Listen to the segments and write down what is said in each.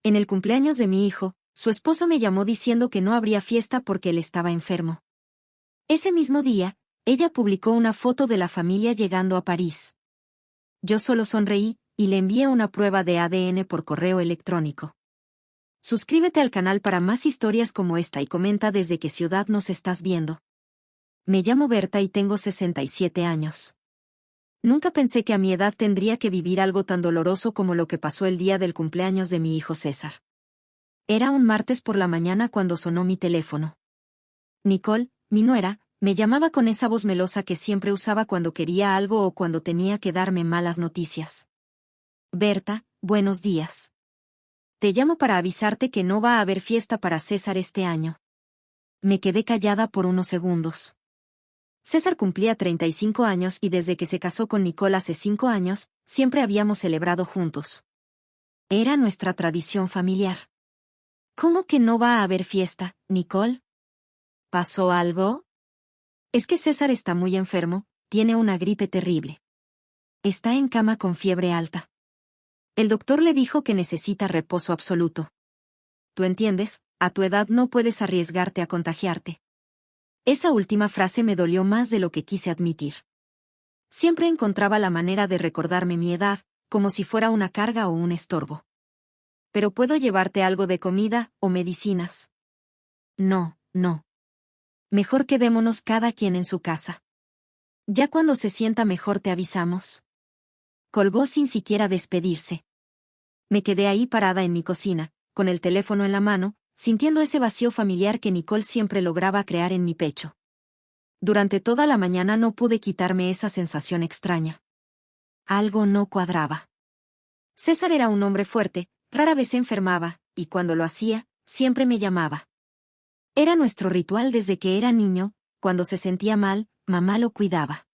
En el cumpleaños de mi hijo, su esposo me llamó diciendo que no habría fiesta porque él estaba enfermo. Ese mismo día, ella publicó una foto de la familia llegando a París. Yo solo sonreí, y le envié una prueba de ADN por correo electrónico. Suscríbete al canal para más historias como esta y comenta desde qué ciudad nos estás viendo. Me llamo Berta y tengo 67 años. Nunca pensé que a mi edad tendría que vivir algo tan doloroso como lo que pasó el día del cumpleaños de mi hijo César. Era un martes por la mañana cuando sonó mi teléfono. Nicole, mi nuera, me llamaba con esa voz melosa que siempre usaba cuando quería algo o cuando tenía que darme malas noticias. Berta, buenos días. Te llamo para avisarte que no va a haber fiesta para César este año. Me quedé callada por unos segundos. César cumplía 35 años y desde que se casó con Nicole hace 5 años, siempre habíamos celebrado juntos. Era nuestra tradición familiar. ¿Cómo que no va a haber fiesta, Nicole? ¿Pasó algo? Es que César está muy enfermo, tiene una gripe terrible. Está en cama con fiebre alta. El doctor le dijo que necesita reposo absoluto. Tú entiendes, a tu edad no puedes arriesgarte a contagiarte. Esa última frase me dolió más de lo que quise admitir. Siempre encontraba la manera de recordarme mi edad, como si fuera una carga o un estorbo. ¿Pero puedo llevarte algo de comida o medicinas? No, no. Mejor quedémonos cada quien en su casa. Ya cuando se sienta mejor te avisamos. Colgó sin siquiera despedirse. Me quedé ahí parada en mi cocina, con el teléfono en la mano, sintiendo ese vacío familiar que Nicole siempre lograba crear en mi pecho. Durante toda la mañana no pude quitarme esa sensación extraña. Algo no cuadraba. César era un hombre fuerte, rara vez se enfermaba, y cuando lo hacía, siempre me llamaba. Era nuestro ritual desde que era niño, cuando se sentía mal, mamá lo cuidaba.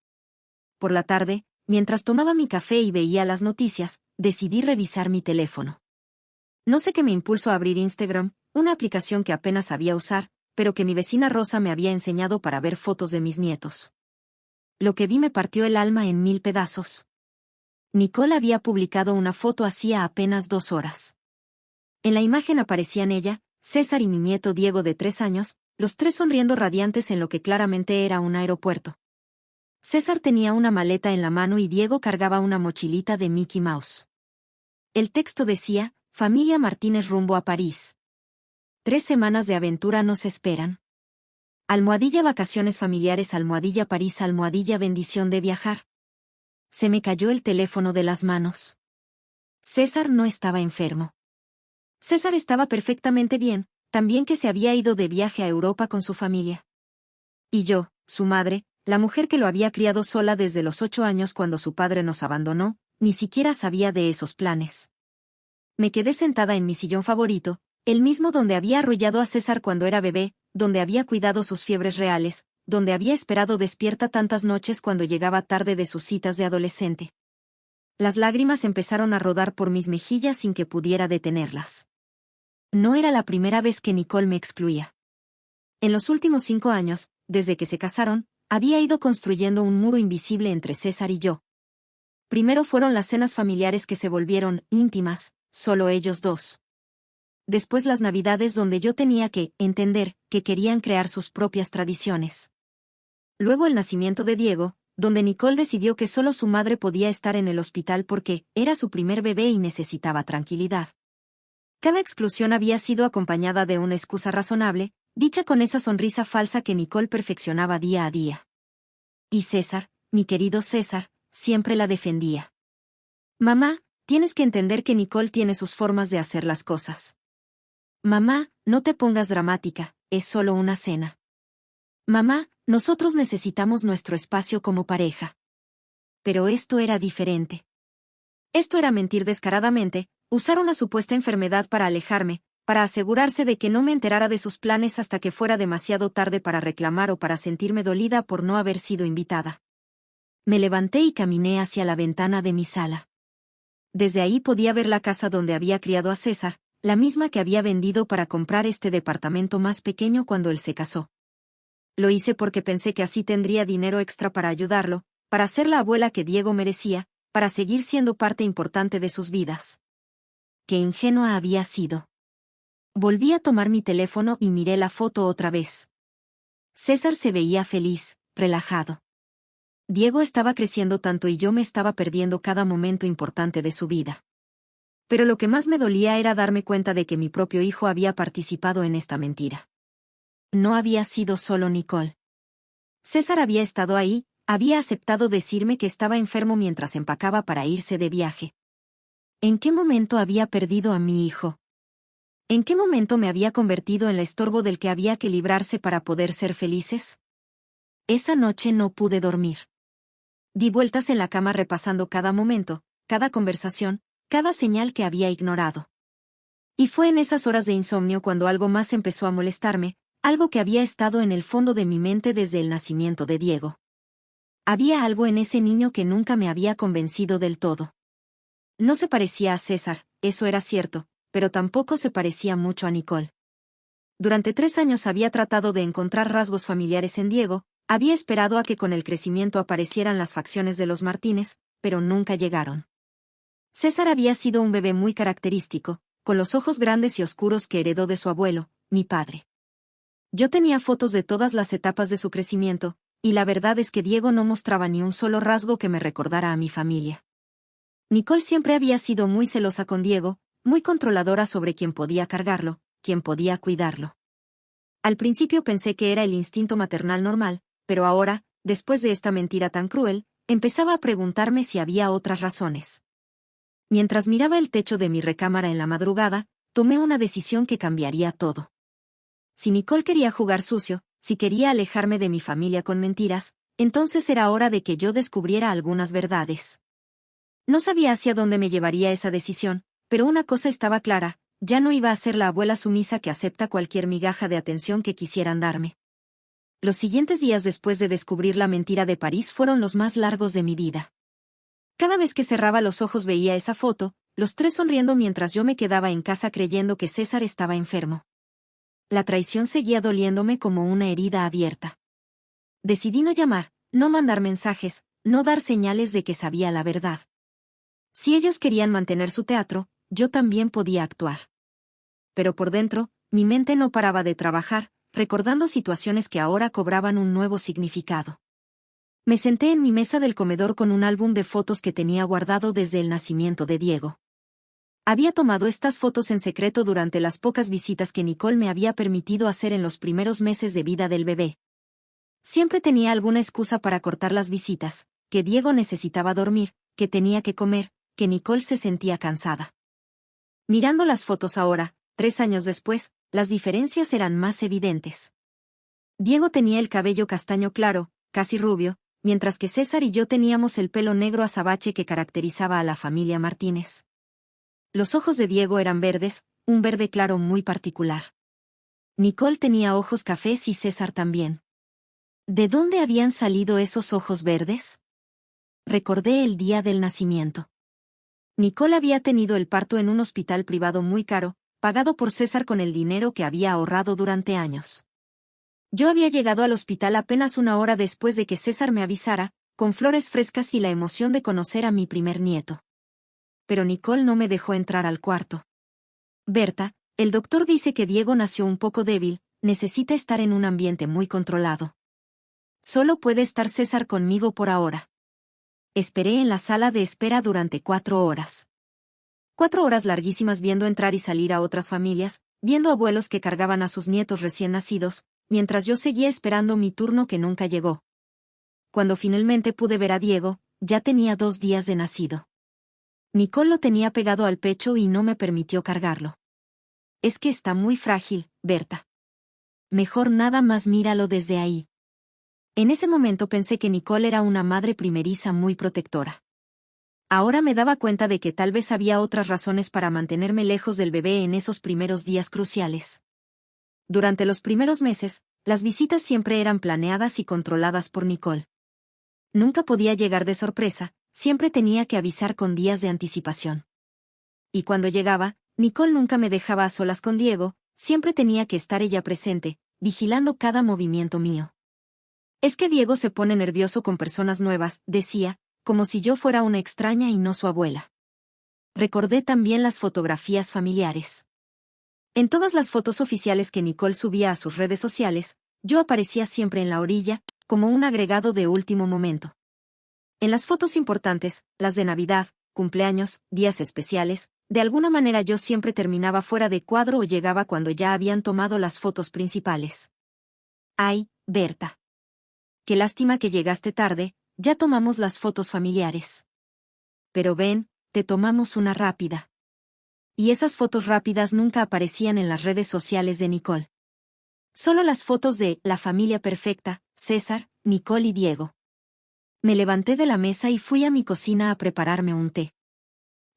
Por la tarde, mientras tomaba mi café y veía las noticias, decidí revisar mi teléfono. No sé qué me impulsó a abrir Instagram, una aplicación que apenas sabía usar, pero que mi vecina Rosa me había enseñado para ver fotos de mis nietos. Lo que vi me partió el alma en 1000 pedazos. Nicole había publicado una foto hacía apenas 2 horas. En la imagen aparecían ella, César y mi nieto Diego de 3 años, los tres sonriendo radiantes en lo que claramente era un aeropuerto. César tenía una maleta en la mano y Diego cargaba una mochilita de Mickey Mouse. El texto decía, Familia Martínez rumbo a París. 3 semanas de aventura nos esperan. Almohadilla vacaciones familiares, almohadilla París, almohadilla bendición de viajar. Se me cayó el teléfono de las manos. César no estaba enfermo. César estaba perfectamente bien, también que se había ido de viaje a Europa con su familia. Y yo, su madre, la mujer que lo había criado sola desde los 8 años cuando su padre nos abandonó, ni siquiera sabía de esos planes. Me quedé sentada en mi sillón favorito, el mismo donde había arrullado a César cuando era bebé, donde había cuidado sus fiebres reales, donde había esperado despierta tantas noches cuando llegaba tarde de sus citas de adolescente. Las lágrimas empezaron a rodar por mis mejillas sin que pudiera detenerlas. No era la primera vez que Nicole me excluía. En los últimos 5 años, desde que se casaron, había ido construyendo un muro invisible entre César y yo. Primero fueron las cenas familiares que se volvieron íntimas, solo ellos dos. Después las Navidades donde yo tenía que entender que querían crear sus propias tradiciones. Luego el nacimiento de Diego, donde Nicole decidió que solo su madre podía estar en el hospital porque era su primer bebé y necesitaba tranquilidad. Cada exclusión había sido acompañada de una excusa razonable, dicha con esa sonrisa falsa que Nicole perfeccionaba día a día. Y César, mi querido César, siempre la defendía. Mamá, tienes que entender que Nicole tiene sus formas de hacer las cosas. Mamá, no te pongas dramática, es solo una cena. Mamá, nosotros necesitamos nuestro espacio como pareja. Pero esto era diferente. Esto era mentir descaradamente, usar una supuesta enfermedad para alejarme, para asegurarse de que no me enterara de sus planes hasta que fuera demasiado tarde para reclamar o para sentirme dolida por no haber sido invitada. Me levanté y caminé hacia la ventana de mi sala. Desde ahí podía ver la casa donde había criado a César, la misma que había vendido para comprar este departamento más pequeño cuando él se casó. Lo hice porque pensé que así tendría dinero extra para ayudarlo, para ser la abuela que Diego merecía, para seguir siendo parte importante de sus vidas. qué ingenua había sido. Volví a tomar mi teléfono y miré la foto otra vez. César se veía feliz, relajado. Diego estaba creciendo tanto y yo me estaba perdiendo cada momento importante de su vida. Pero lo que más me dolía era darme cuenta de que mi propio hijo había participado en esta mentira. No había sido solo Nicole. César había estado ahí, había aceptado decirme que estaba enfermo mientras empacaba para irse de viaje. ¿En qué momento había perdido a mi hijo? ¿En qué momento me había convertido en el estorbo del que había que librarse para poder ser felices? Esa noche no pude dormir. Di vueltas en la cama repasando cada momento, cada conversación, cada señal que había ignorado. Y fue en esas horas de insomnio cuando algo más empezó a molestarme, algo que había estado en el fondo de mi mente desde el nacimiento de Diego. Había algo en ese niño que nunca me había convencido del todo. No se parecía a César, eso era cierto, pero tampoco se parecía mucho a Nicole. Durante 3 años había tratado de encontrar rasgos familiares en Diego, había esperado a que con el crecimiento aparecieran las facciones de los Martínez, pero nunca llegaron. César había sido un bebé muy característico, con los ojos grandes y oscuros que heredó de su abuelo, mi padre. Yo tenía fotos de todas las etapas de su crecimiento, y la verdad es que Diego no mostraba ni un solo rasgo que me recordara a mi familia. Nicole siempre había sido muy celosa con Diego, muy controladora sobre quién podía cargarlo, quién podía cuidarlo. Al principio pensé que era el instinto maternal normal, pero ahora, después de esta mentira tan cruel, empezaba a preguntarme si había otras razones. Mientras miraba el techo de mi recámara en la madrugada, tomé una decisión que cambiaría todo. Si Nicole quería jugar sucio, si quería alejarme de mi familia con mentiras, entonces era hora de que yo descubriera algunas verdades. No sabía hacia dónde me llevaría esa decisión, pero una cosa estaba clara, ya no iba a ser la abuela sumisa que acepta cualquier migaja de atención que quisieran darme. Los siguientes días después de descubrir la mentira de París fueron los más largos de mi vida. Cada vez que cerraba los ojos veía esa foto, los tres sonriendo mientras yo me quedaba en casa creyendo que César estaba enfermo. La traición seguía doliéndome como una herida abierta. Decidí no llamar, no mandar mensajes, no dar señales de que sabía la verdad. Si ellos querían mantener su teatro, yo también podía actuar. Pero por dentro, mi mente no paraba de trabajar, recordando situaciones que ahora cobraban un nuevo significado. Me senté en mi mesa del comedor con un álbum de fotos que tenía guardado desde el nacimiento de Diego. Había tomado estas fotos en secreto durante las pocas visitas que Nicole me había permitido hacer en los primeros meses de vida del bebé. Siempre tenía alguna excusa para cortar las visitas, que Diego necesitaba dormir, que tenía que comer, que Nicole se sentía cansada. Mirando las fotos ahora, 3 años después, las diferencias eran más evidentes. Diego tenía el cabello castaño claro, casi rubio, mientras que César y yo teníamos el pelo negro azabache que caracterizaba a la familia Martínez. Los ojos de Diego eran verdes, un verde claro muy particular. Nicole tenía ojos cafés y César también. ¿De dónde habían salido esos ojos verdes? Recordé el día del nacimiento. Nicole había tenido el parto en un hospital privado muy caro, pagado por César con el dinero que había ahorrado durante años. Yo había llegado al hospital apenas 1 hora después de que César me avisara, con flores frescas y la emoción de conocer a mi primer nieto. Pero Nicole no me dejó entrar al cuarto. Berta, el doctor dice que Diego nació un poco débil, necesita estar en un ambiente muy controlado. Solo puede estar César conmigo por ahora. Esperé en la sala de espera durante 4 horas. 4 horas larguísimas viendo entrar y salir a otras familias, viendo abuelos que cargaban a sus nietos recién nacidos, mientras yo seguía esperando mi turno que nunca llegó. Cuando finalmente pude ver a Diego, ya tenía 2 días de nacido. Nicole lo tenía pegado al pecho y no me permitió cargarlo. Es que está muy frágil, Berta. Mejor nada más míralo desde ahí. En ese momento pensé que Nicole era una madre primeriza muy protectora. Ahora me daba cuenta de que tal vez había otras razones para mantenerme lejos del bebé en esos primeros días cruciales. Durante los primeros meses, las visitas siempre eran planeadas y controladas por Nicole. Nunca podía llegar de sorpresa, siempre tenía que avisar con días de anticipación. Y cuando llegaba, Nicole nunca me dejaba a solas con Diego, siempre tenía que estar ella presente, vigilando cada movimiento mío. Es que Diego se pone nervioso con personas nuevas, decía, como si yo fuera una extraña y no su abuela. Recordé también las fotografías familiares. En todas las fotos oficiales que Nicole subía a sus redes sociales, yo aparecía siempre en la orilla, como un agregado de último momento. En las fotos importantes, las de Navidad, cumpleaños, días especiales, de alguna manera yo siempre terminaba fuera de cuadro o llegaba cuando ya habían tomado las fotos principales. Ay, Berta. Qué lástima que llegaste tarde, ya tomamos las fotos familiares. Pero ven, te tomamos una rápida. Y esas fotos rápidas nunca aparecían en las redes sociales de Nicole. Solo las fotos de la familia perfecta, César, Nicole y Diego. Me levanté de la mesa y fui a mi cocina a prepararme un té.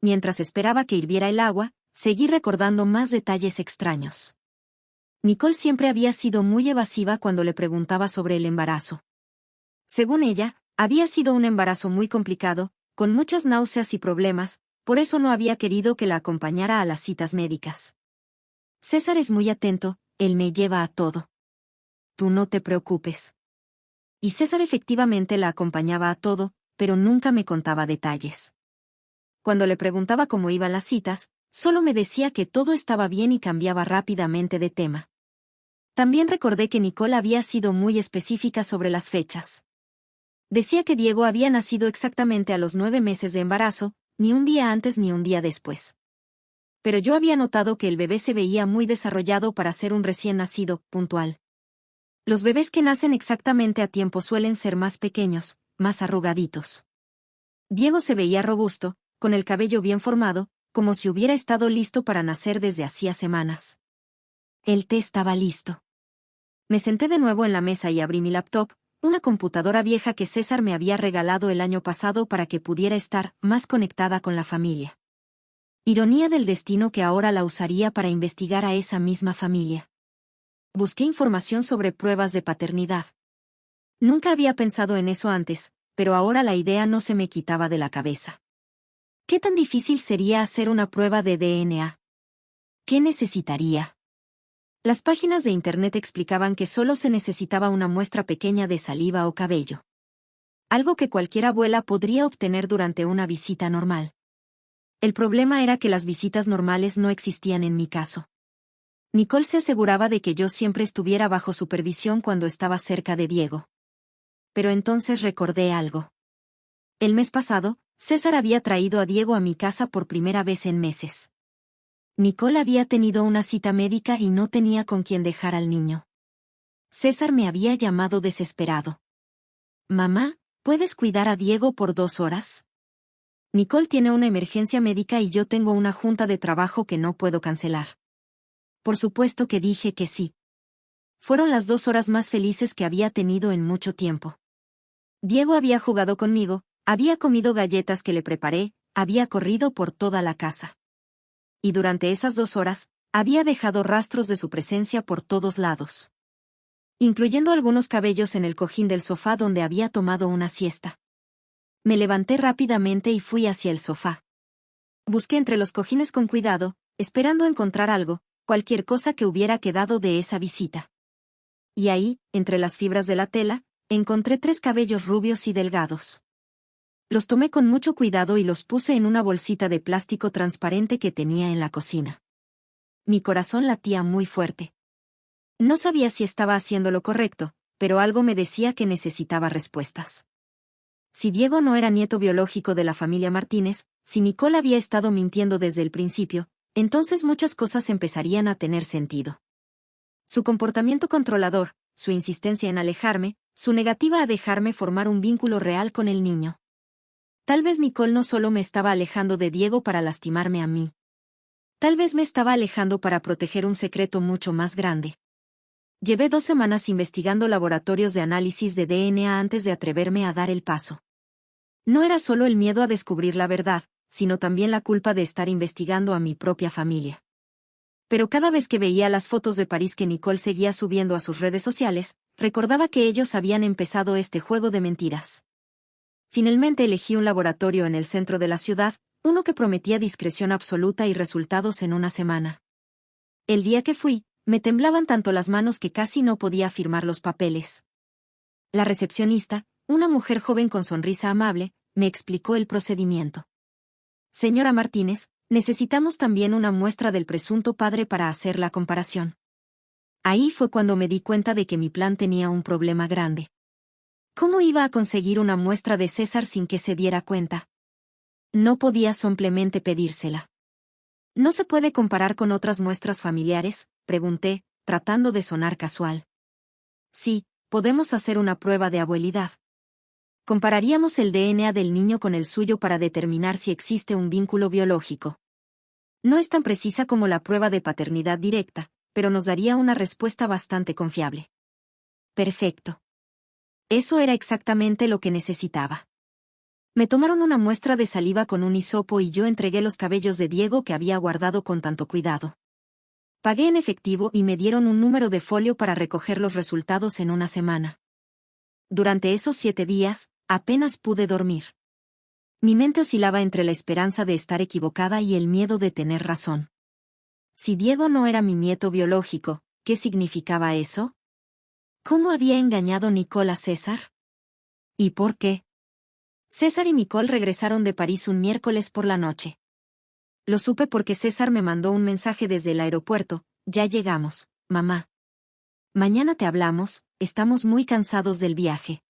Mientras esperaba que hirviera el agua, seguí recordando más detalles extraños. Nicole siempre había sido muy evasiva cuando le preguntaba sobre el embarazo. Según ella, había sido un embarazo muy complicado, con muchas náuseas y problemas, por eso no había querido que la acompañara a las citas médicas. César es muy atento, él me lleva a todo. Tú no te preocupes. Y César efectivamente la acompañaba a todo, pero nunca me contaba detalles. Cuando le preguntaba cómo iban las citas, solo me decía que todo estaba bien y cambiaba rápidamente de tema. También recordé que Nicole había sido muy específica sobre las fechas. Decía que Diego había nacido exactamente a los 9 meses de embarazo, ni un día antes ni un día después. Pero yo había notado que el bebé se veía muy desarrollado para ser un recién nacido, puntual. Los bebés que nacen exactamente a tiempo suelen ser más pequeños, más arrugaditos. Diego se veía robusto, con el cabello bien formado, como si hubiera estado listo para nacer desde hacía semanas. El té estaba listo. Me senté de nuevo en la mesa y abrí mi laptop, una computadora vieja que César me había regalado el año pasado para que pudiera estar más conectada con la familia. Ironía del destino que ahora la usaría para investigar a esa misma familia. Busqué información sobre pruebas de paternidad. Nunca había pensado en eso antes, pero ahora la idea no se me quitaba de la cabeza. ¿Qué tan difícil sería hacer una prueba de DNA? ¿Qué necesitaría? Las páginas de Internet explicaban que solo se necesitaba una muestra pequeña de saliva o cabello. Algo que cualquier abuela podría obtener durante una visita normal. El problema era que las visitas normales no existían en mi caso. Nicole se aseguraba de que yo siempre estuviera bajo supervisión cuando estaba cerca de Diego. Pero entonces recordé algo. El mes pasado, César había traído a Diego a mi casa por primera vez en meses. Nicole había tenido una cita médica y no tenía con quién dejar al niño. César me había llamado desesperado. Mamá, ¿puedes cuidar a Diego por 2 horas? Nicole tiene una emergencia médica y yo tengo una junta de trabajo que no puedo cancelar. Por supuesto que dije que sí. Fueron las 2 horas más felices que había tenido en mucho tiempo. Diego había jugado conmigo, había comido galletas que le preparé, había corrido por toda la casa. Y durante esas 2 horas, había dejado rastros de su presencia por todos lados. Incluyendo algunos cabellos en el cojín del sofá donde había tomado una siesta. Me levanté rápidamente y fui hacia el sofá. Busqué entre los cojines con cuidado, esperando encontrar algo, cualquier cosa que hubiera quedado de esa visita. Y ahí, entre las fibras de la tela, encontré 3 cabellos rubios y delgados. Los tomé con mucho cuidado y los puse en una bolsita de plástico transparente que tenía en la cocina. Mi corazón latía muy fuerte. No sabía si estaba haciendo lo correcto, pero algo me decía que necesitaba respuestas. Si Diego no era nieto biológico de la familia Martínez, si Nicole había estado mintiendo desde el principio, entonces muchas cosas empezarían a tener sentido. Su comportamiento controlador, su insistencia en alejarme, su negativa a dejarme formar un vínculo real con el niño. Tal vez Nicole no solo me estaba alejando de Diego para lastimarme a mí. Tal vez me estaba alejando para proteger un secreto mucho más grande. Llevé 2 semanas investigando laboratorios de análisis de DNA antes de atreverme a dar el paso. No era solo el miedo a descubrir la verdad, sino también la culpa de estar investigando a mi propia familia. Pero cada vez que veía las fotos de París que Nicole seguía subiendo a sus redes sociales, recordaba que ellos habían empezado este juego de mentiras. Finalmente elegí un laboratorio en el centro de la ciudad, uno que prometía discreción absoluta y resultados en una semana. El día que fui, me temblaban tanto las manos que casi no podía firmar los papeles. La recepcionista, una mujer joven con sonrisa amable, me explicó el procedimiento. Señora Martínez, necesitamos también una muestra del presunto padre para hacer la comparación. Ahí fue cuando me di cuenta de que mi plan tenía un problema grande. ¿Cómo iba a conseguir una muestra de César sin que se diera cuenta? No podía simplemente pedírsela. ¿No se puede comparar con otras muestras familiares?, pregunté, tratando de sonar casual. Sí, podemos hacer una prueba de abuelidad. Compararíamos el DNA del niño con el suyo para determinar si existe un vínculo biológico. No es tan precisa como la prueba de paternidad directa, pero nos daría una respuesta bastante confiable. Perfecto. Eso era exactamente lo que necesitaba. Me tomaron una muestra de saliva con un hisopo y yo entregué los cabellos de Diego que había guardado con tanto cuidado. Pagué en efectivo y me dieron un número de folio para recoger los resultados en una semana. Durante esos 7 días, apenas pude dormir. Mi mente oscilaba entre la esperanza de estar equivocada y el miedo de tener razón. Si Diego no era mi nieto biológico, ¿qué significaba eso? ¿Cómo había engañado Nicole a César? ¿Y por qué? César y Nicole regresaron de París un miércoles por la noche. Lo supe porque César me mandó un mensaje desde el aeropuerto: ya llegamos, mamá. Mañana te hablamos, estamos muy cansados del viaje.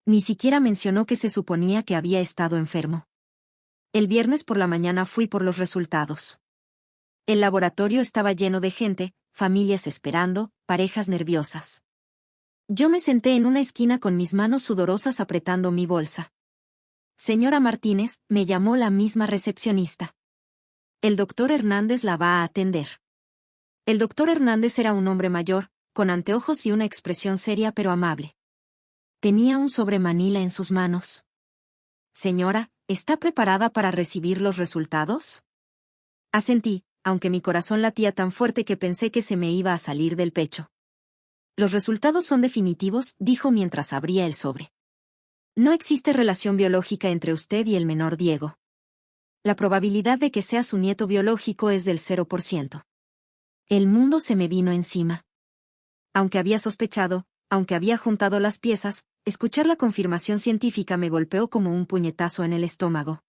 Ni siquiera mencionó que se suponía que había estado enfermo. El viernes por la mañana fui por los resultados. El laboratorio estaba lleno de gente, familias esperando, parejas nerviosas. Yo me senté en una esquina con mis manos sudorosas apretando mi bolsa. Señora Martínez, me llamó la misma recepcionista. El doctor Hernández la va a atender. El doctor Hernández era un hombre mayor, con anteojos y una expresión seria pero amable. Tenía un sobremanila en sus manos. Señora, ¿está preparada para recibir los resultados? Asentí, aunque mi corazón latía tan fuerte que pensé que se me iba a salir del pecho. Los resultados son definitivos, dijo mientras abría el sobre. No existe relación biológica entre usted y el menor Diego. La probabilidad de que sea su nieto biológico es del 0%. El mundo se me vino encima. Aunque había sospechado, aunque había juntado las piezas, escuchar la confirmación científica me golpeó como un puñetazo en el estómago.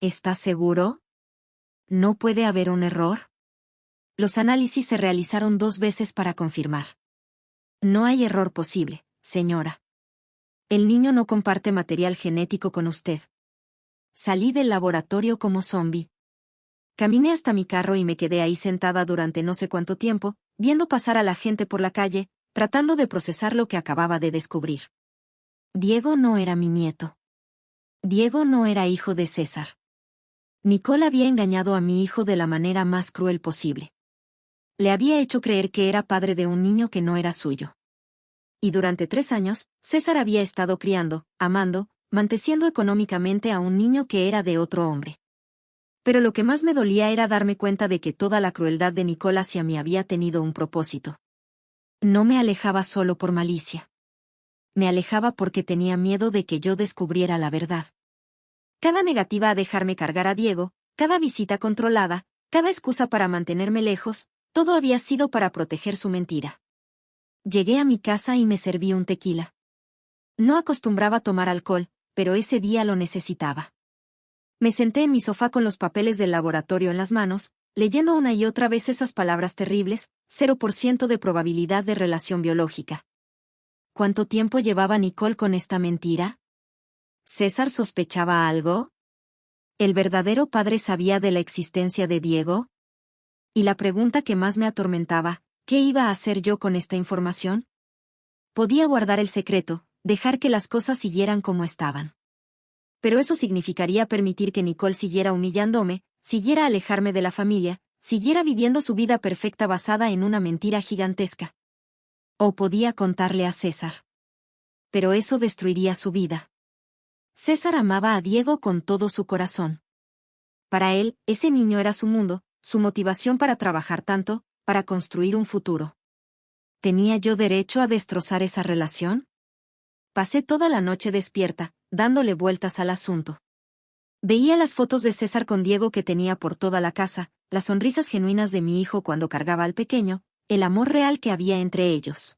¿Estás seguro? ¿No puede haber un error? Los análisis se realizaron 2 veces para confirmar. No hay error posible, señora. El niño no comparte material genético con usted. Salí del laboratorio como zombi. Caminé hasta mi carro y me quedé ahí sentada durante no sé cuánto tiempo, viendo pasar a la gente por la calle, tratando de procesar lo que acababa de descubrir. Diego no era mi nieto. Diego no era hijo de César. Nicole había engañado a mi hijo de la manera más cruel posible. Le había hecho creer que era padre de un niño que no era suyo. Y durante 3 años, César había estado criando, amando, manteniendo económicamente a un niño que era de otro hombre. Pero lo que más me dolía era darme cuenta de que toda la crueldad de Nicole hacia mí había tenido un propósito. No me alejaba solo por malicia. Me alejaba porque tenía miedo de que yo descubriera la verdad. Cada negativa a dejarme cargar a Diego, cada visita controlada, cada excusa para mantenerme lejos, todo había sido para proteger su mentira. Llegué a mi casa y me serví un tequila. No acostumbraba tomar alcohol, pero ese día lo necesitaba. Me senté en mi sofá con los papeles del laboratorio en las manos, leyendo una y otra vez esas palabras terribles: 0% de probabilidad de relación biológica. ¿Cuánto tiempo llevaba Nicole con esta mentira? ¿César sospechaba algo? ¿El verdadero padre sabía de la existencia de Diego? Y la pregunta que más me atormentaba: ¿qué iba a hacer yo con esta información? Podía guardar el secreto, dejar que las cosas siguieran como estaban. Pero eso significaría permitir que Nicole siguiera humillándome, siguiera alejarme de la familia, siguiera viviendo su vida perfecta basada en una mentira gigantesca. O podía contarle a César. Pero eso destruiría su vida. César amaba a Diego con todo su corazón. Para él, ese niño era su mundo, su motivación para trabajar tanto, para construir un futuro. ¿Tenía yo derecho a destrozar esa relación? Pasé toda la noche despierta, dándole vueltas al asunto. Veía las fotos de César con Diego que tenía por toda la casa, las sonrisas genuinas de mi hijo cuando cargaba al pequeño, el amor real que había entre ellos.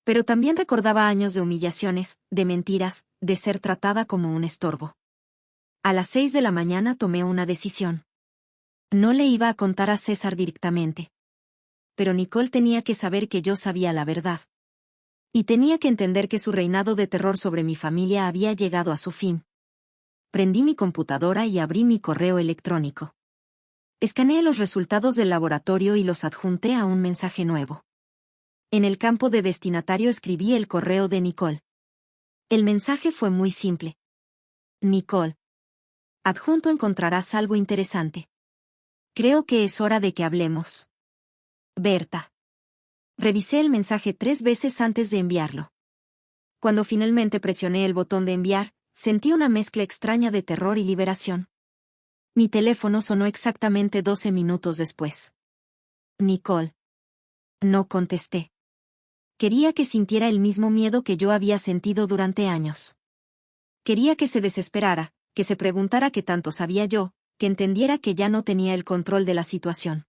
Pero también recordaba años de humillaciones, de mentiras, de ser tratada como un estorbo. A las 6 de la mañana tomé una decisión. No le iba a contar a César directamente. Pero Nicole tenía que saber que yo sabía la verdad. Y tenía que entender que su reinado de terror sobre mi familia había llegado a su fin. Prendí mi computadora y abrí mi correo electrónico. Escaneé los resultados del laboratorio y los adjunté a un mensaje nuevo. En el campo de destinatario escribí el correo de Nicole. El mensaje fue muy simple. Nicole. Adjunto encontrarás algo interesante. Creo que es hora de que hablemos. Berta. Revisé el mensaje 3 veces antes de enviarlo. Cuando finalmente presioné el botón de enviar, sentí una mezcla extraña de terror y liberación. Mi teléfono sonó exactamente 12 minutos después. Nicole. No contesté. Quería que sintiera el mismo miedo que yo había sentido durante años. Quería que se desesperara, que se preguntara qué tanto sabía yo, que entendiera que ya no tenía el control de la situación.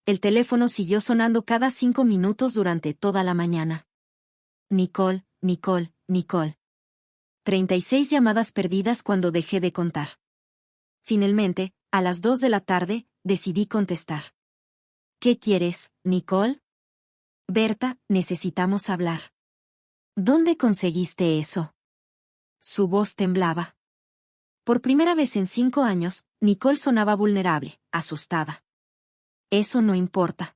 El teléfono siguió sonando cada 5 minutos durante toda la mañana. Nicole, Nicole, Nicole. 36 llamadas perdidas cuando dejé de contar. Finalmente, a las 2 de la tarde, decidí contestar. ¿Qué quieres, Nicole? Berta, necesitamos hablar. ¿Dónde conseguiste eso? Su voz temblaba. Por primera vez en 5 años, Nicole sonaba vulnerable, asustada. Eso no importa.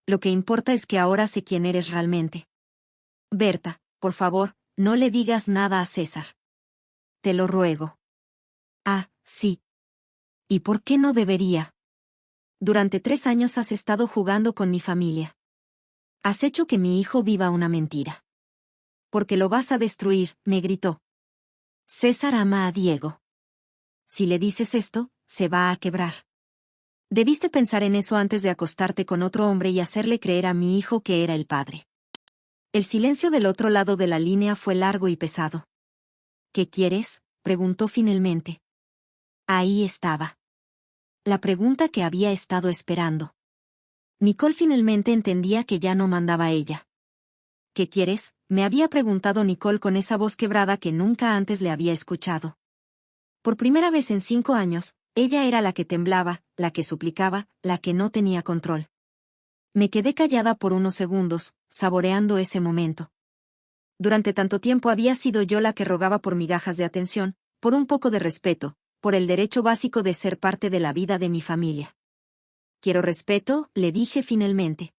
Lo que importa es que ahora sé quién eres realmente. Berta, por favor, no le digas nada a César. Te lo ruego. Ah, sí. ¿Y por qué no debería? Durante 3 años has estado jugando con mi familia. Has hecho que mi hijo viva una mentira. Porque lo vas a destruir, me gritó. César ama a Diego. Si le dices esto, se va a quebrar. Debiste pensar en eso antes de acostarte con otro hombre y hacerle creer a mi hijo que era el padre. El silencio del otro lado de la línea fue largo y pesado. ¿Qué quieres?, preguntó finalmente. Ahí estaba. La pregunta que había estado esperando. Nicole finalmente entendía que ya no mandaba ella. ¿Qué quieres?, me había preguntado Nicole con esa voz quebrada que nunca antes le había escuchado. Por primera vez en 5 años, ella era la que temblaba, la que suplicaba, la que no tenía control. Me quedé callada por unos segundos, saboreando ese momento. Durante tanto tiempo había sido yo la que rogaba por migajas de atención, por un poco de respeto, por el derecho básico de ser parte de la vida de mi familia. Quiero respeto, le dije finalmente.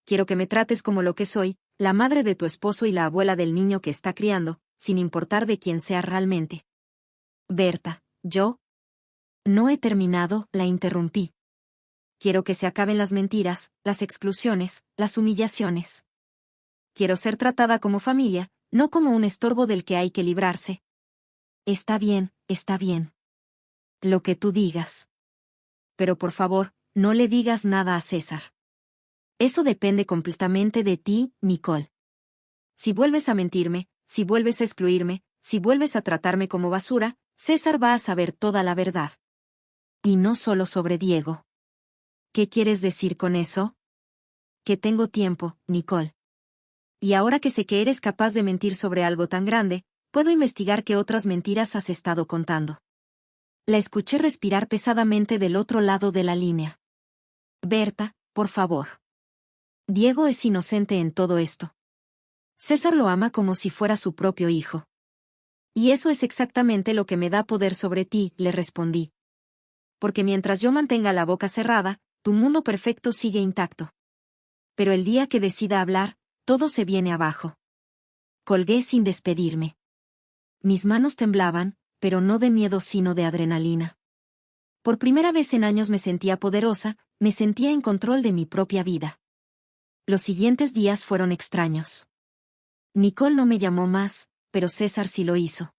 Quiero que me trates como lo que soy, la madre de tu esposo y la abuela del niño que está criando, sin importar de quién sea realmente. Berta, yo. No he terminado, la interrumpí. Quiero que se acaben las mentiras, las exclusiones, las humillaciones. Quiero ser tratada como familia, no como un estorbo del que hay que librarse. Está bien, está bien. Lo que tú digas. Pero por favor, no le digas nada a César. Eso depende completamente de ti, Nicole. Si vuelves a mentirme, si vuelves a excluirme, si vuelves a tratarme como basura, César va a saber toda la verdad. Y no solo sobre Diego. ¿Qué quieres decir con eso? Que tengo tiempo, Nicole. Y ahora que sé que eres capaz de mentir sobre algo tan grande, puedo investigar qué otras mentiras has estado contando. La escuché respirar pesadamente del otro lado de la línea. Berta, por favor. Diego es inocente en todo esto. César lo ama como si fuera su propio hijo. Y eso es exactamente lo que me da poder sobre ti, le respondí. Porque mientras yo mantenga la boca cerrada, tu mundo perfecto sigue intacto. Pero el día que decida hablar, todo se viene abajo. Colgué sin despedirme. Mis manos temblaban, pero no de miedo sino de adrenalina. Por primera vez en años me sentía poderosa, me sentía en control de mi propia vida. Los siguientes días fueron extraños. Nicole no me llamó más, pero César sí lo hizo.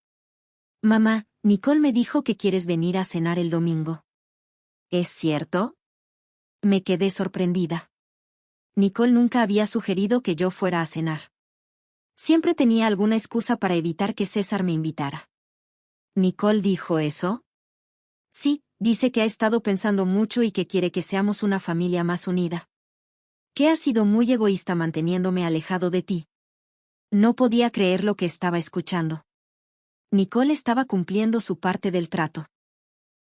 Mamá, Nicole me dijo que quieres venir a cenar el domingo. ¿Es cierto? Me quedé sorprendida. Nicole nunca había sugerido que yo fuera a cenar. Siempre tenía alguna excusa para evitar que César me invitara. ¿Nicole dijo eso? Sí, dice que ha estado pensando mucho y que quiere que seamos una familia más unida. Que ha sido muy egoísta manteniéndome alejado de ti. No podía creer lo que estaba escuchando. Nicole estaba cumpliendo su parte del trato.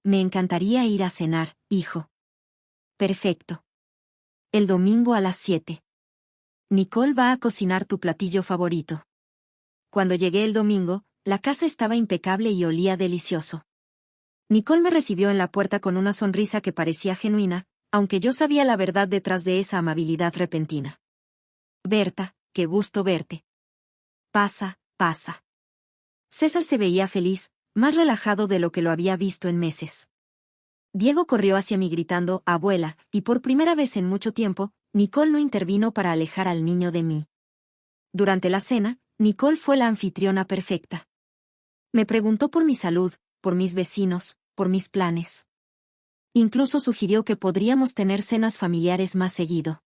Me encantaría ir a cenar, hijo. Perfecto. El domingo a las 7. Nicole va a cocinar tu platillo favorito. Cuando llegué el domingo, la casa estaba impecable y olía delicioso. Nicole me recibió en la puerta con una sonrisa que parecía genuina, aunque yo sabía la verdad detrás de esa amabilidad repentina. Berta, qué gusto verte. Pasa, pasa. César se veía feliz, más relajado de lo que lo había visto en meses. Diego corrió hacia mí gritando, abuela, y por primera vez en mucho tiempo, Nicole no intervino para alejar al niño de mí. Durante la cena, Nicole fue la anfitriona perfecta. Me preguntó por mi salud, por mis vecinos, por mis planes. Incluso sugirió que podríamos tener cenas familiares más seguido.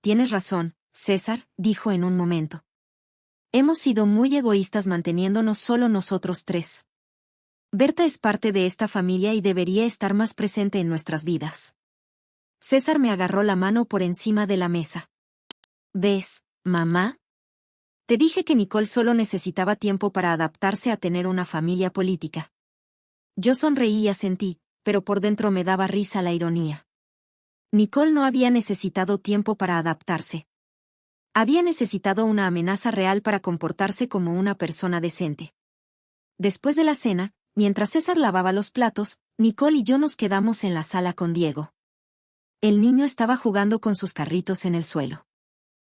Tienes razón, César, dijo en un momento. Hemos sido muy egoístas manteniéndonos solo nosotros tres. Berta es parte de esta familia y debería estar más presente en nuestras vidas. César me agarró la mano por encima de la mesa. ¿Ves, mamá? Te dije que Nicole solo necesitaba tiempo para adaptarse a tener una familia política. Yo sonreí y asentí, pero por dentro me daba risa la ironía. Nicole no había necesitado tiempo para adaptarse. Había necesitado una amenaza real para comportarse como una persona decente. Después de la cena, mientras César lavaba los platos, Nicole y yo nos quedamos en la sala con Diego. El niño estaba jugando con sus carritos en el suelo.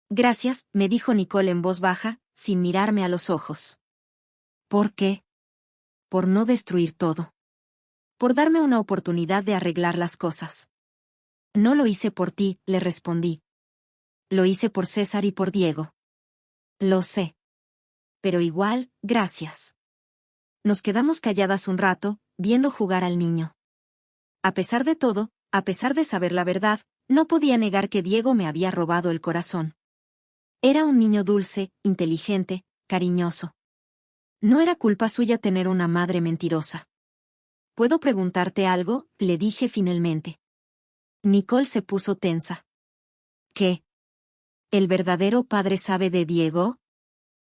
Gracias, me dijo Nicole en voz baja, sin mirarme a los ojos. ¿Por qué? Por no destruir todo. Por darme una oportunidad de arreglar las cosas. No lo hice por ti, le respondí. Lo hice por César y por Diego. Lo sé. Pero igual, gracias. Nos quedamos calladas un rato, viendo jugar al niño. A pesar de todo, a pesar de saber la verdad, no podía negar que Diego me había robado el corazón. Era un niño dulce, inteligente, cariñoso. No era culpa suya tener una madre mentirosa. ¿Puedo preguntarte algo?, le dije finalmente. Nicole se puso tensa. ¿Qué? ¿El verdadero padre sabe de Diego?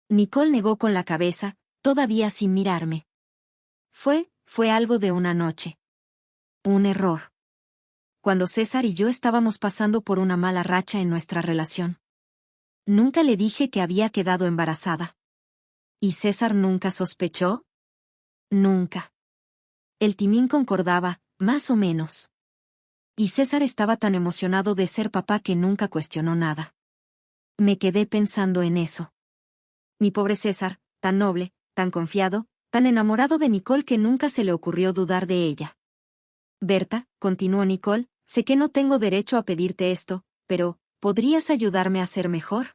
Nicole negó con la cabeza, todavía sin mirarme. Fue algo de una noche. Un error. Cuando César y yo estábamos pasando por una mala racha en nuestra relación. Nunca le dije que había quedado embarazada. ¿Y César nunca sospechó? Nunca. El timín concordaba, más o menos. Y César estaba tan emocionado de ser papá que nunca cuestionó nada. Me quedé pensando en eso. Mi pobre César, tan noble, tan confiado, tan enamorado de Nicole que nunca se le ocurrió dudar de ella. Berta, continuó Nicole, sé que no tengo derecho a pedirte esto, pero, ¿podrías ayudarme a ser mejor?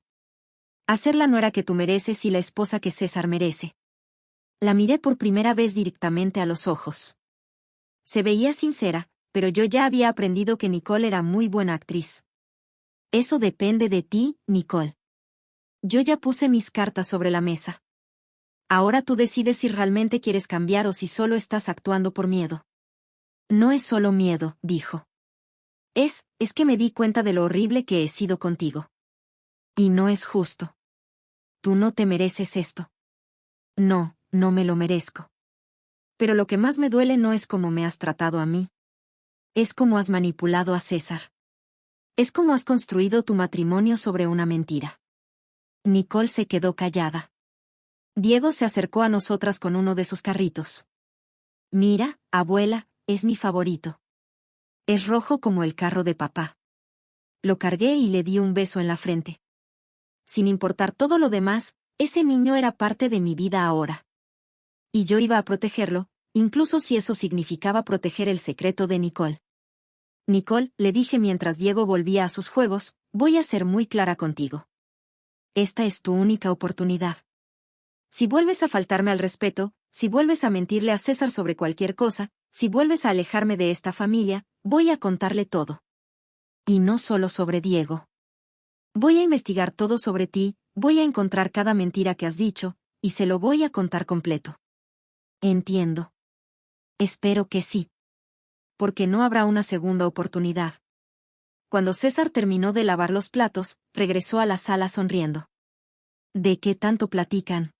A ser la nuera que tú mereces y la esposa que César merece. La miré por primera vez directamente a los ojos. Se veía sincera, pero yo ya había aprendido que Nicole era muy buena actriz. Eso depende de ti, Nicole. Yo ya puse mis cartas sobre la mesa. Ahora tú decides si realmente quieres cambiar o si solo estás actuando por miedo. No es solo miedo, dijo. Es que me di cuenta de lo horrible que he sido contigo. Y no es justo. Tú no te mereces esto. No, no me lo merezco. Pero lo que más me duele no es cómo me has tratado a mí. Es cómo has manipulado a César. Es cómo has construido tu matrimonio sobre una mentira. Nicole se quedó callada. Diego se acercó a nosotras con uno de sus carritos. Mira, abuela, es mi favorito. Es rojo como el carro de papá. Lo cargué y le di un beso en la frente. Sin importar todo lo demás, ese niño era parte de mi vida ahora. Y yo iba a protegerlo, incluso si eso significaba proteger el secreto de Nicole. Nicole, le dije mientras Diego volvía a sus juegos, voy a ser muy clara contigo. Esta es tu única oportunidad. Si vuelves a faltarme al respeto, si vuelves a mentirle a César sobre cualquier cosa, si vuelves a alejarme de esta familia, voy a contarle todo. Y no solo sobre Diego. Voy a investigar todo sobre ti, voy a encontrar cada mentira que has dicho, y se lo voy a contar completo. Entiendo. Espero que sí. Porque no habrá una segunda oportunidad. Cuando César terminó de lavar los platos, regresó a la sala sonriendo. ¿De qué tanto platican?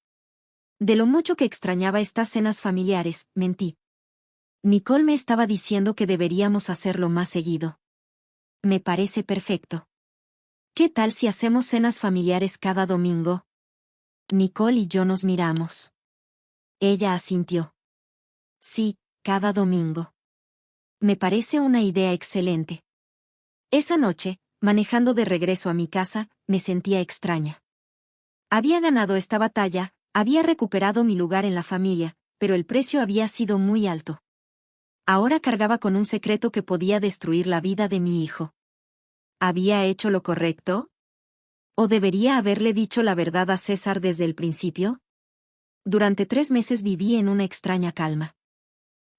De lo mucho que extrañaba estas cenas familiares, mentí. Nicole me estaba diciendo que deberíamos hacerlo más seguido. Me parece perfecto. ¿Qué tal si hacemos cenas familiares cada domingo? Nicole y yo nos miramos. Ella asintió. Sí, cada domingo. Me parece una idea excelente. Esa noche, manejando de regreso a mi casa, me sentía extraña. Había ganado esta batalla, había recuperado mi lugar en la familia, pero el precio había sido muy alto. Ahora cargaba con un secreto que podía destruir la vida de mi hijo. ¿Había hecho lo correcto? ¿O debería haberle dicho la verdad a César desde el principio? Durante 3 meses viví en una extraña calma.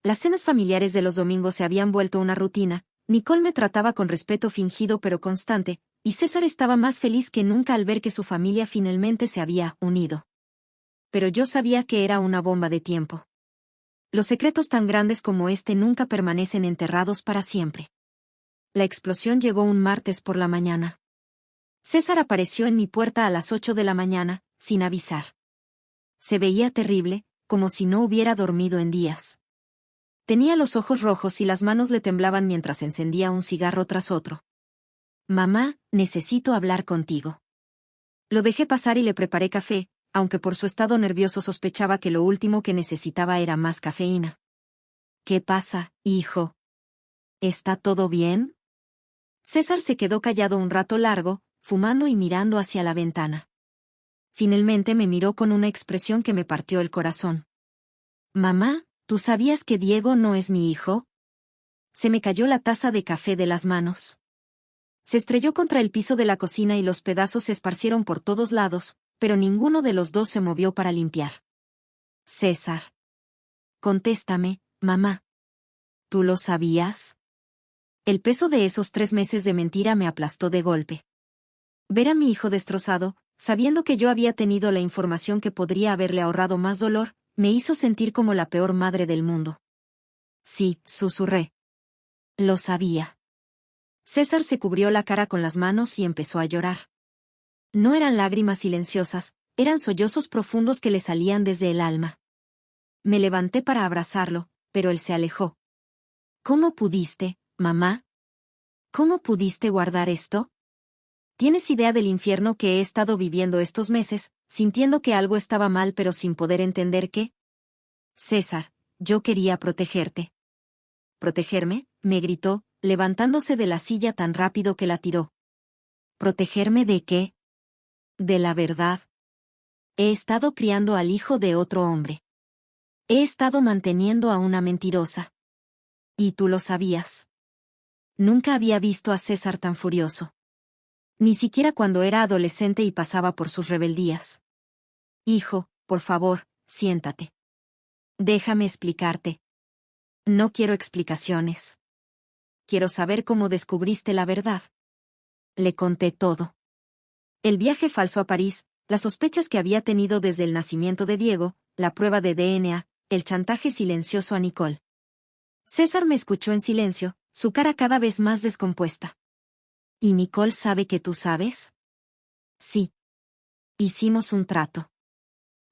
Las cenas familiares de los domingos se habían vuelto una rutina, Nicole me trataba con respeto fingido pero constante, y César estaba más feliz que nunca al ver que su familia finalmente se había unido. Pero yo sabía que era una bomba de tiempo. Los secretos tan grandes como este nunca permanecen enterrados para siempre. La explosión llegó un martes por la mañana. César apareció en mi puerta a las 8 de la mañana, sin avisar. Se veía terrible, como si no hubiera dormido en días. Tenía los ojos rojos y las manos le temblaban mientras encendía un cigarro tras otro. Mamá, necesito hablar contigo. Lo dejé pasar y le preparé café, aunque por su estado nervioso sospechaba que lo último que necesitaba era más cafeína. ¿Qué pasa, hijo? ¿Está todo bien? César se quedó callado un rato largo, fumando y mirando hacia la ventana. Finalmente me miró con una expresión que me partió el corazón. Mamá, ¿tú sabías que Diego no es mi hijo? Se me cayó la taza de café de las manos. Se estrelló contra el piso de la cocina y los pedazos se esparcieron por todos lados, pero ninguno de los dos se movió para limpiar. César. Contéstame, mamá. ¿Tú lo sabías? El peso de esos 3 meses de mentira me aplastó de golpe. Ver a mi hijo destrozado, sabiendo que yo había tenido la información que podría haberle ahorrado más dolor, me hizo sentir como la peor madre del mundo. Sí, susurré. Lo sabía. César se cubrió la cara con las manos y empezó a llorar. No eran lágrimas silenciosas, eran sollozos profundos que le salían desde el alma. Me levanté para abrazarlo, pero él se alejó. ¿Cómo pudiste, mamá? ¿Cómo pudiste guardar esto? ¿Tienes idea del infierno que he estado viviendo estos meses, sintiendo que algo estaba mal pero sin poder entender qué? César, yo quería protegerte. ¿Protegerme?, me gritó, levantándose de la silla tan rápido que la tiró. ¿Protegerme de qué? De la verdad. He estado criando al hijo de otro hombre. He estado manteniendo a una mentirosa. Y tú lo sabías. Nunca había visto a César tan furioso. Ni siquiera cuando era adolescente y pasaba por sus rebeldías. Hijo, por favor, siéntate. Déjame explicarte. No quiero explicaciones. Quiero saber cómo descubriste la verdad. Le conté todo. El viaje falso a París, las sospechas que había tenido desde el nacimiento de Diego, la prueba de DNA, el chantaje silencioso a Nicole. César me escuchó en silencio, su cara cada vez más descompuesta. ¿Y Nicole sabe que tú sabes? Sí. Hicimos un trato.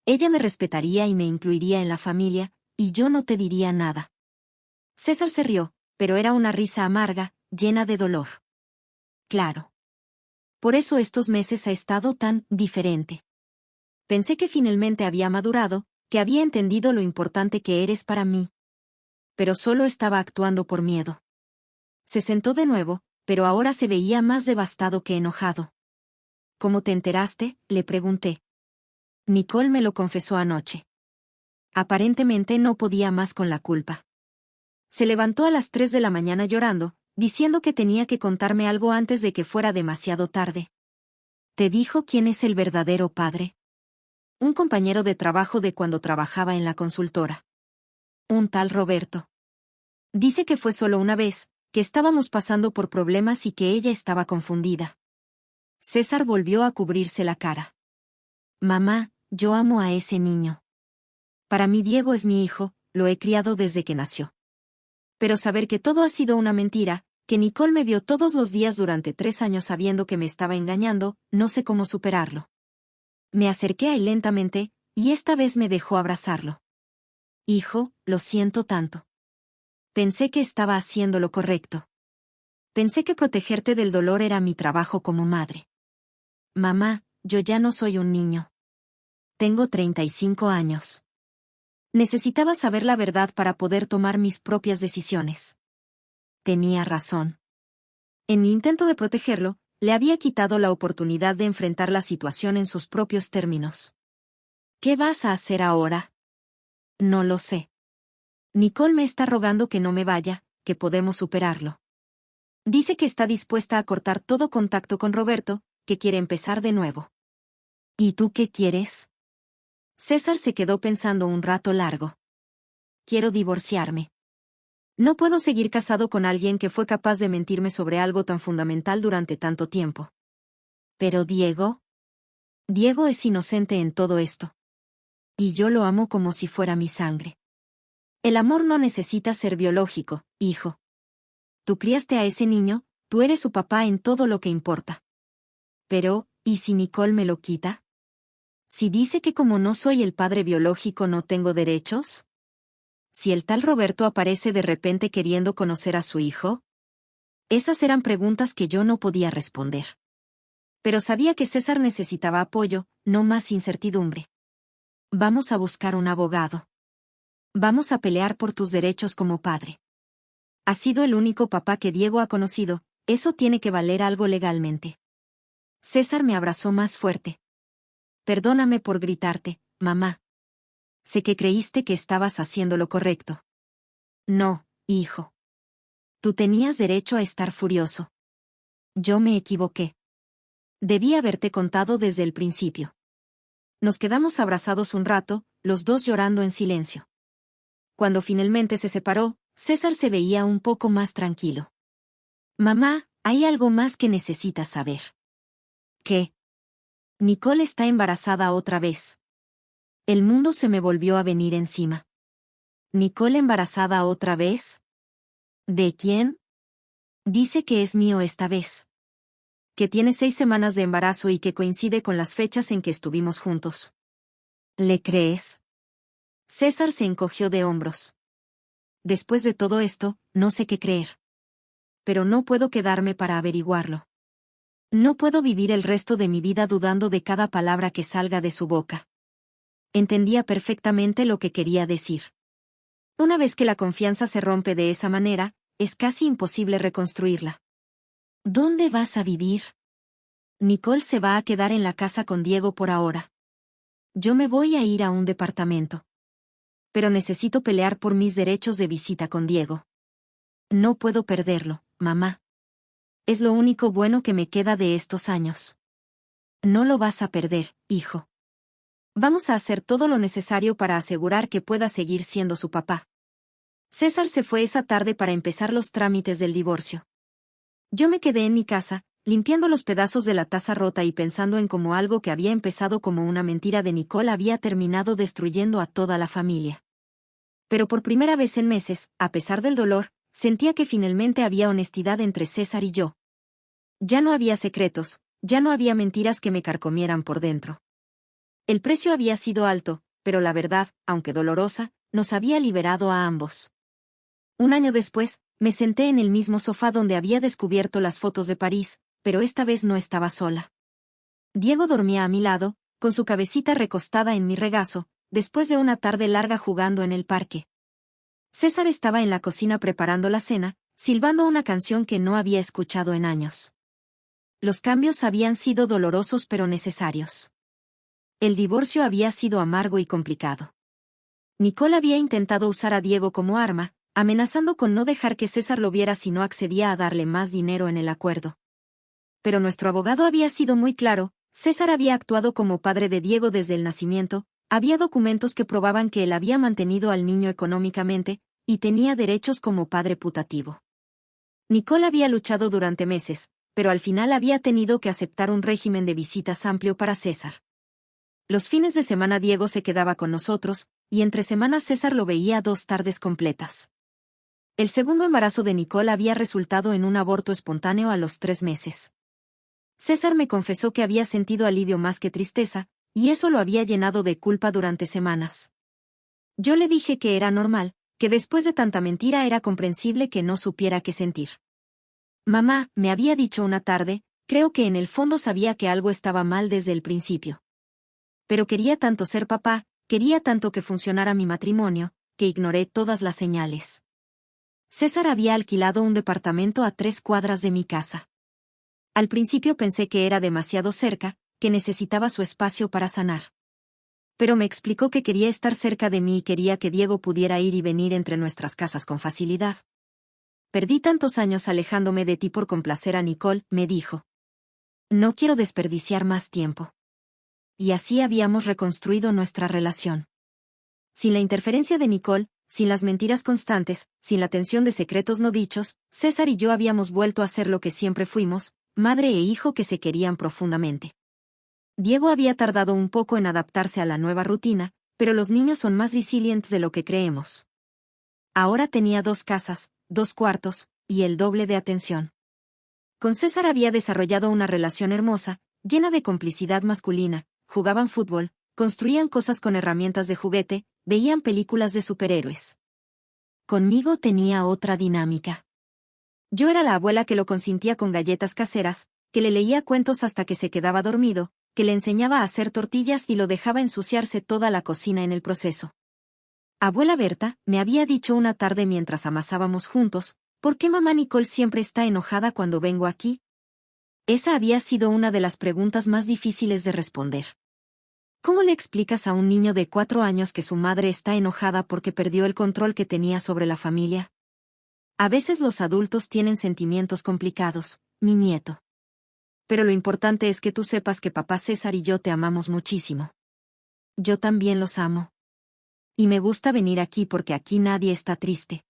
Ella me respetaría y me incluiría en la familia, y yo no te diría nada. César se rió, pero era una risa amarga, llena de dolor. Claro. Por eso estos meses ha estado tan diferente. Pensé que finalmente había madurado, que había entendido lo importante que eres para mí. Pero solo estaba actuando por miedo. Se sentó de nuevo, pero ahora se veía más devastado que enojado. ¿Cómo te enteraste?, le pregunté. Nicole me lo confesó anoche. Aparentemente no podía más con la culpa. Se levantó a las 3 de la mañana llorando, diciendo que tenía que contarme algo antes de que fuera demasiado tarde. ¿Te dijo quién es el verdadero padre? Un compañero de trabajo de cuando trabajaba en la consultora. Un tal Roberto. Dice que fue solo una vez, que estábamos pasando por problemas y que ella estaba confundida. César volvió a cubrirse la cara. Mamá, yo amo a ese niño. Para mí Diego es mi hijo, lo he criado desde que nació. Pero saber que todo ha sido una mentira, que Nicole me vio todos los días durante 3 años sabiendo que me estaba engañando, no sé cómo superarlo. Me acerqué a él lentamente, y esta vez me dejó abrazarlo. Hijo, lo siento tanto. Pensé que estaba haciendo lo correcto. Pensé que protegerte del dolor era mi trabajo como madre. Mamá, yo ya no soy un niño. Tengo 35 años. Necesitaba saber la verdad para poder tomar mis propias decisiones. Tenía razón. En mi intento de protegerlo, le había quitado la oportunidad de enfrentar la situación en sus propios términos. ¿Qué vas a hacer ahora? No lo sé. Nicole me está rogando que no me vaya, que podemos superarlo. Dice que está dispuesta a cortar todo contacto con Roberto, que quiere empezar de nuevo. ¿Y tú qué quieres? César se quedó pensando un rato largo. Quiero divorciarme. No puedo seguir casado con alguien que fue capaz de mentirme sobre algo tan fundamental durante tanto tiempo. Pero Diego es inocente en todo esto. Y yo lo amo como si fuera mi sangre. El amor no necesita ser biológico, hijo. Tú criaste a ese niño, tú eres su papá en todo lo que importa. Pero, ¿y si Nicole me lo quita? Si dice que como no soy el padre biológico no tengo derechos. Si el tal Roberto aparece de repente queriendo conocer a su hijo. Esas eran preguntas que yo no podía responder. Pero sabía que César necesitaba apoyo, no más incertidumbre. Vamos a buscar un abogado. Vamos a pelear por tus derechos como padre. Has sido el único papá que Diego ha conocido, eso tiene que valer algo legalmente. César me abrazó más fuerte. Perdóname por gritarte, mamá. Sé que creíste que estabas haciendo lo correcto. No, hijo. Tú tenías derecho a estar furioso. Yo me equivoqué. Debí haberte contado desde el principio. Nos quedamos abrazados un rato, los dos llorando en silencio. Cuando finalmente se separó, César se veía un poco más tranquilo. Mamá, hay algo más que necesitas saber. ¿Qué? Nicole está embarazada otra vez. El mundo se me volvió a venir encima. ¿Nicole embarazada otra vez? ¿De quién? Dice que es mío esta vez. Que tiene 6 semanas de embarazo y que coincide con las fechas en que estuvimos juntos. ¿Le crees? César se encogió de hombros. Después de todo esto, no sé qué creer. Pero no puedo quedarme para averiguarlo. No puedo vivir el resto de mi vida dudando de cada palabra que salga de su boca. Entendía perfectamente lo que quería decir. Una vez que la confianza se rompe de esa manera, es casi imposible reconstruirla. ¿Dónde vas a vivir? Nicole se va a quedar en la casa con Diego por ahora. Yo me voy a ir a un departamento. Pero necesito pelear por mis derechos de visita con Diego. No puedo perderlo, mamá. Es lo único bueno que me queda de estos años. No lo vas a perder, hijo. Vamos a hacer todo lo necesario para asegurar que pueda seguir siendo su papá. César se fue esa tarde para empezar los trámites del divorcio. Yo me quedé en mi casa, limpiando los pedazos de la taza rota y pensando en cómo algo que había empezado como una mentira de Nicole había terminado destruyendo a toda la familia. Pero por primera vez en meses, a pesar del dolor, sentía que finalmente había honestidad entre César y yo. Ya no había secretos, ya no había mentiras que me carcomieran por dentro. El precio había sido alto, pero la verdad, aunque dolorosa, nos había liberado a ambos. Un año después, me senté en el mismo sofá donde había descubierto las fotos de París, pero esta vez no estaba sola. Diego dormía a mi lado, con su cabecita recostada en mi regazo, después de una tarde larga jugando en el parque. César estaba en la cocina preparando la cena, silbando una canción que no había escuchado en años. Los cambios habían sido dolorosos pero necesarios. El divorcio había sido amargo y complicado. Nicole había intentado usar a Diego como arma, amenazando con no dejar que César lo viera si no accedía a darle más dinero en el acuerdo. Pero nuestro abogado había sido muy claro, César había actuado como padre de Diego desde el nacimiento, había documentos que probaban que él había mantenido al niño económicamente, y tenía derechos como padre putativo. Nicole había luchado durante meses, pero al final había tenido que aceptar un régimen de visitas amplio para César. Los fines de semana Diego se quedaba con nosotros, y entre semanas César lo veía 2 tardes completas. El segundo embarazo de Nicole había resultado en un aborto espontáneo a los 3 meses. César me confesó que había sentido alivio más que tristeza, y eso lo había llenado de culpa durante semanas. Yo le dije que era normal, que después de tanta mentira era comprensible que no supiera qué sentir. Mamá, me había dicho una tarde, creo que en el fondo sabía que algo estaba mal desde el principio. Pero quería tanto ser papá, quería tanto que funcionara mi matrimonio, que ignoré todas las señales. César había alquilado un departamento a 3 cuadras de mi casa. Al principio pensé que era demasiado cerca, que necesitaba su espacio para sanar. Pero me explicó que quería estar cerca de mí y quería que Diego pudiera ir y venir entre nuestras casas con facilidad. Perdí tantos años alejándome de ti por complacer a Nicole, me dijo. No quiero desperdiciar más tiempo. Y así habíamos reconstruido nuestra relación. Sin la interferencia de Nicole, sin las mentiras constantes, sin la tensión de secretos no dichos, César y yo habíamos vuelto a ser lo que siempre fuimos, madre e hijo que se querían profundamente. Diego había tardado un poco en adaptarse a la nueva rutina, pero los niños son más resilientes de lo que creemos. Ahora tenía 2 casas, 2 cuartos, y el doble de atención. Con César había desarrollado una relación hermosa, llena de complicidad masculina, jugaban fútbol, construían cosas con herramientas de juguete, veían películas de superhéroes. Conmigo tenía otra dinámica. Yo era la abuela que lo consentía con galletas caseras, que le leía cuentos hasta que se quedaba dormido, que le enseñaba a hacer tortillas y lo dejaba ensuciarse toda la cocina en el proceso. Abuela Berta, me había dicho una tarde mientras amasábamos juntos, ¿por qué mamá Nicole siempre está enojada cuando vengo aquí? Esa había sido una de las preguntas más difíciles de responder. ¿Cómo le explicas a un niño de 4 años que su madre está enojada porque perdió el control que tenía sobre la familia? A veces los adultos tienen sentimientos complicados, mi nieto. Pero lo importante es que tú sepas que papá César y yo te amamos muchísimo. Yo también los amo. Y me gusta venir aquí porque aquí nadie está triste.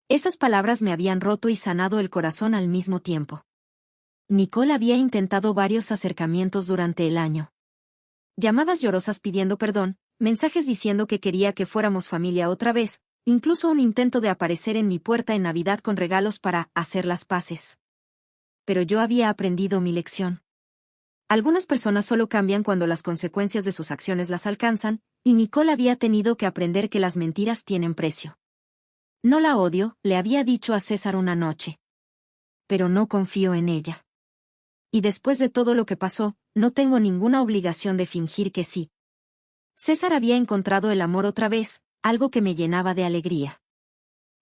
Esas palabras me habían roto y sanado el corazón al mismo tiempo. Nicole había intentado varios acercamientos durante el año. Llamadas llorosas pidiendo perdón, mensajes diciendo que quería que fuéramos familia otra vez, incluso un intento de aparecer en mi puerta en Navidad con regalos para hacer las paces. Pero yo había aprendido mi lección. Algunas personas solo cambian cuando las consecuencias de sus acciones las alcanzan, y Nicole había tenido que aprender que las mentiras tienen precio. No la odio, le había dicho a César una noche. Pero no confío en ella. Y después de todo lo que pasó, no tengo ninguna obligación de fingir que sí. César había encontrado el amor otra vez, algo que me llenaba de alegría.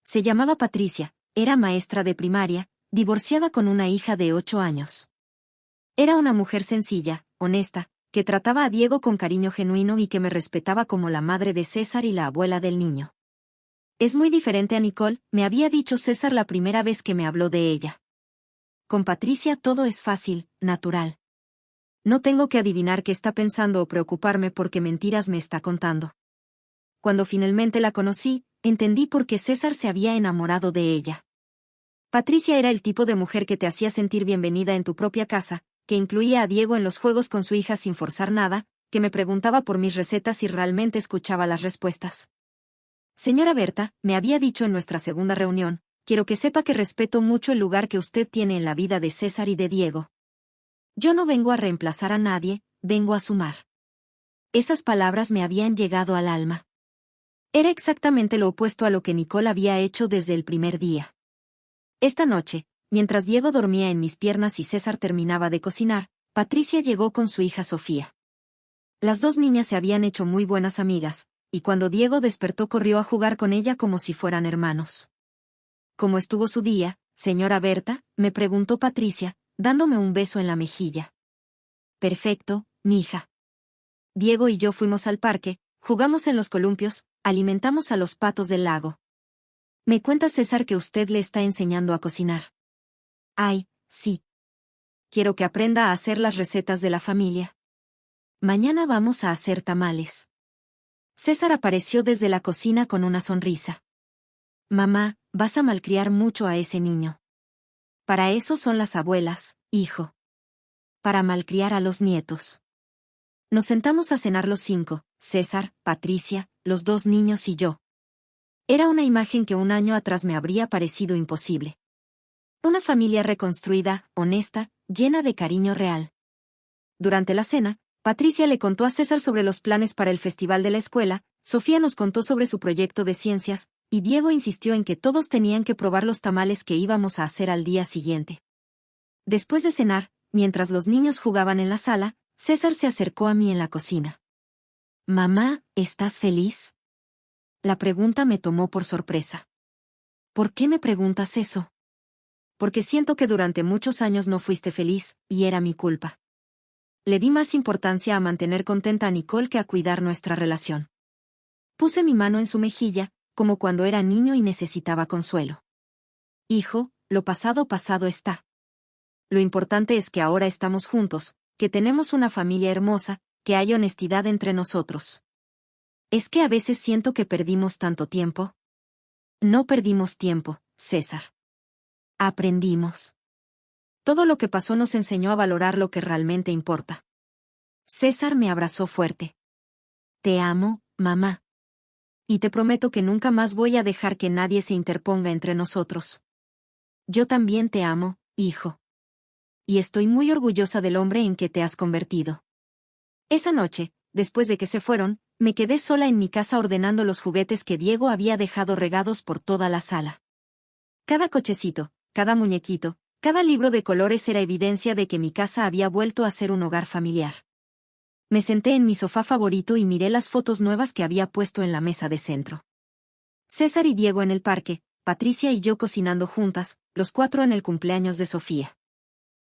Se llamaba Patricia, era maestra de primaria, divorciada con una hija de 8 años. Era una mujer sencilla, honesta, que trataba a Diego con cariño genuino y que me respetaba como la madre de César y la abuela del niño. Es muy diferente a Nicole, me había dicho César la primera vez que me habló de ella. Con Patricia todo es fácil, natural. No tengo que adivinar qué está pensando o preocuparme porque mentiras me está contando. Cuando finalmente la conocí, entendí por qué César se había enamorado de ella. Patricia era el tipo de mujer que te hacía sentir bienvenida en tu propia casa, que incluía a Diego en los juegos con su hija sin forzar nada, que me preguntaba por mis recetas y realmente escuchaba las respuestas. Señora Berta, me había dicho en nuestra segunda reunión, quiero que sepa que respeto mucho el lugar que usted tiene en la vida de César y de Diego. Yo no vengo a reemplazar a nadie, vengo a sumar. Esas palabras me habían llegado al alma. Era exactamente lo opuesto a lo que Nicole había hecho desde el primer día. Esta noche, mientras Diego dormía en mis piernas y César terminaba de cocinar, Patricia llegó con su hija Sofía. Las 2 niñas se habían hecho muy buenas amigas, y cuando Diego despertó corrió a jugar con ella como si fueran hermanos. ¿Cómo estuvo su día, señora Berta?, me preguntó Patricia, dándome un beso en la mejilla. Perfecto, mija. Diego y yo fuimos al parque, jugamos en los columpios, alimentamos a los patos del lago. Me cuenta César que usted le está enseñando a cocinar. Ay, sí. Quiero que aprenda a hacer las recetas de la familia. Mañana vamos a hacer tamales. César apareció desde la cocina con una sonrisa. Mamá, vas a malcriar mucho a ese niño. Para eso son las abuelas, hijo. Para malcriar a los nietos. Nos sentamos a cenar los 5, César, Patricia, los 2 niños y yo. Era una imagen que un año atrás me habría parecido imposible. Una familia reconstruida, honesta, llena de cariño real. Durante la cena, Patricia le contó a César sobre los planes para el festival de la escuela, Sofía nos contó sobre su proyecto de ciencias, y Diego insistió en que todos tenían que probar los tamales que íbamos a hacer al día siguiente. Después de cenar, mientras los niños jugaban en la sala, César se acercó a mí en la cocina. «Mamá, ¿estás feliz?». La pregunta me tomó por sorpresa. «¿Por qué me preguntas eso?». «Porque siento que durante muchos años no fuiste feliz, y era mi culpa». Le di más importancia a mantener contenta a Nicole que a cuidar nuestra relación. Puse mi mano en su mejilla, como cuando era niño y necesitaba consuelo. «Hijo, lo pasado pasado está. Lo importante es que ahora estamos juntos, que tenemos una familia hermosa, que hay honestidad entre nosotros». ¿Es que a veces siento que perdimos tanto tiempo? No perdimos tiempo, César. Aprendimos. Todo lo que pasó nos enseñó a valorar lo que realmente importa. César me abrazó fuerte. «Te amo, mamá. Y te prometo que nunca más voy a dejar que nadie se interponga entre nosotros». «Yo también te amo, hijo. Y estoy muy orgullosa del hombre en que te has convertido». Esa noche, después de que se fueron, me quedé sola en mi casa ordenando los juguetes que Diego había dejado regados por toda la sala. Cada cochecito, cada muñequito, cada libro de colores era evidencia de que mi casa había vuelto a ser un hogar familiar. Me senté en mi sofá favorito y miré las fotos nuevas que había puesto en la mesa de centro. César y Diego en el parque, Patricia y yo cocinando juntas, los 4 en el cumpleaños de Sofía.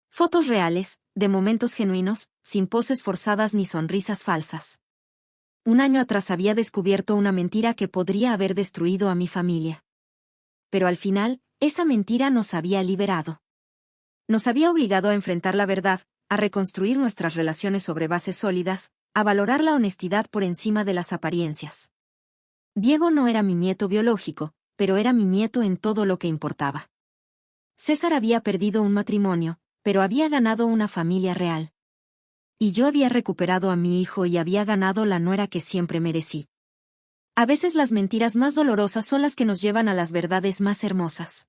Fotos reales, de momentos genuinos, sin poses forzadas ni sonrisas falsas. Un año atrás había descubierto una mentira que podría haber destruido a mi familia. Pero al final, esa mentira nos había liberado. Nos había obligado a enfrentar la verdad, a reconstruir nuestras relaciones sobre bases sólidas, a valorar la honestidad por encima de las apariencias. Diego no era mi nieto biológico, pero era mi nieto en todo lo que importaba. César había perdido un matrimonio, pero había ganado una familia real. Y yo había recuperado a mi hijo y había ganado la nuera que siempre merecí. A veces las mentiras más dolorosas son las que nos llevan a las verdades más hermosas.